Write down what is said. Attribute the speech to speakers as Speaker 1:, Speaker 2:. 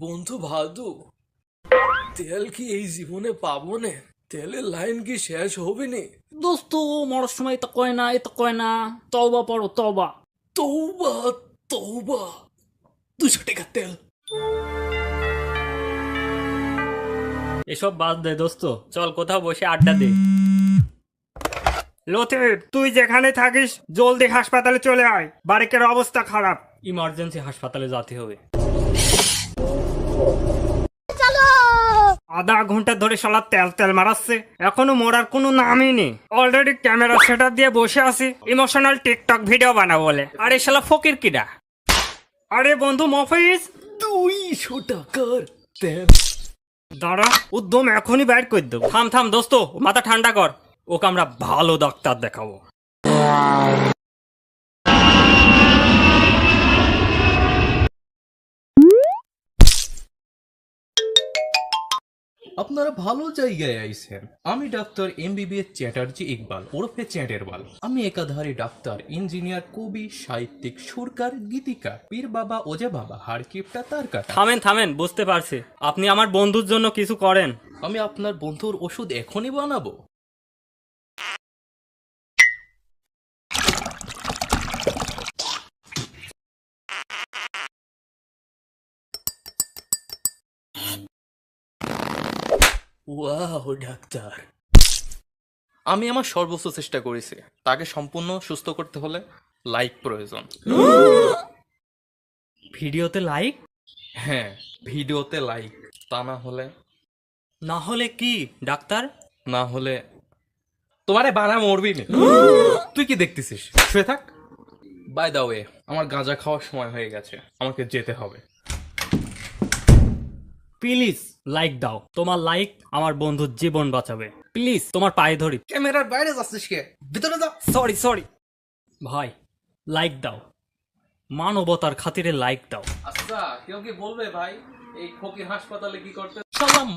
Speaker 1: বন্ধু ভাদু, তেল কি এই জীবনে পাবো নে? তেলের লাইন কি শেষ হবে নি?
Speaker 2: দোস্ত মরার সময় এটা কয় না, এটা কয় না। তওবা পড়ো তওবা।
Speaker 1: তৌবা তৌবা, 200 টাকার তেল।
Speaker 2: এসব বাদ দে দোস্ত, চল কোথাও বসে আড্ডা দে।
Speaker 3: লতিফ, তুই যেখানে থাকিস জলদি হাসপাতালে চলে আয়, বাড়ির অবস্থা খারাপ।
Speaker 2: ইমার্জেন্সি হাসপাতালে যেতে হবে।
Speaker 3: আধা ঘন্টা ধরে শালা তেল তেল মারাচ্ছে, এখনো মরার কোনো নামই নেই। অলরেডি ক্যামেরা সেটআপ দিয়ে বসে আছি, ইমোশনাল টিকটক ভিডিও বানাবো বলে। আরে শালা ফকির কিডা? আরে বন্ধু মফিজ,
Speaker 1: 200 টাকার তেল।
Speaker 3: দাঁড়া, উদ্যম এখনই বাইর করে দেবো।
Speaker 2: থাম থাম দোস্ত, মাথা ঠান্ডা কর। ওকে আমরা ভালো ডাক্তার দেখাবো।
Speaker 4: আপনারা ভালো জায়গায় আইছেন। আমি ডাক্তার MBBS চ্যাটার্জি ইকবাল ওরফে চ্যাটের বাল। আমি একাধারে ডাক্তার, ইঞ্জিনিয়ার, কবি, সাহিত্যিক, সুরকার, গীতিকার, পীর বাবা, ওজে বাবা, হাড়কিপটা তার কাটা।
Speaker 2: থামেন থামেন, বুঝতে পারছি আপনি আমার বন্ধুর জন্য কিছু করেন।
Speaker 4: আমি আপনার বন্ধুর ওষুধ এখনই বানাবো।
Speaker 1: ওয়াও ডাক্তার,
Speaker 4: আমি আমার সর্বোচ্চ চেষ্টা করেছি। তাকে সম্পূর্ণ সুস্থ করতে হলে লাইক প্রয়োজন।
Speaker 2: ভিডিওতে লাইক?
Speaker 4: হ্যাঁ, ভিডিওতে লাইক। তা
Speaker 2: না হলে কি ডাক্তার?
Speaker 4: না হলে তোমারে বানা মরবি না। তুই কি দেখতেছিস? শুয়ে থাক। বাই দা ওয়ে, আমার গাঁজা খাওয়ার সময় হয়ে গেছে, আমাকে যেতে হবে।
Speaker 2: প্লিজ লাইক দাও, তোমার লাইক আমার বন্ধুর জীবন বাঁচাবে। প্লিজ তোমার পায়ে ধরি।
Speaker 4: ক্যামেরার বাইরে যাচ্ছিস কে? ভিতরে যা।
Speaker 2: সরি সরি ভাই, লাইক দাও, মানবতার খাতিরে লাইক দাও।
Speaker 4: আচ্ছা, কেউ কি বলবে ভাই এই ফকির হাসপাতালে কি করতে?
Speaker 2: সালাম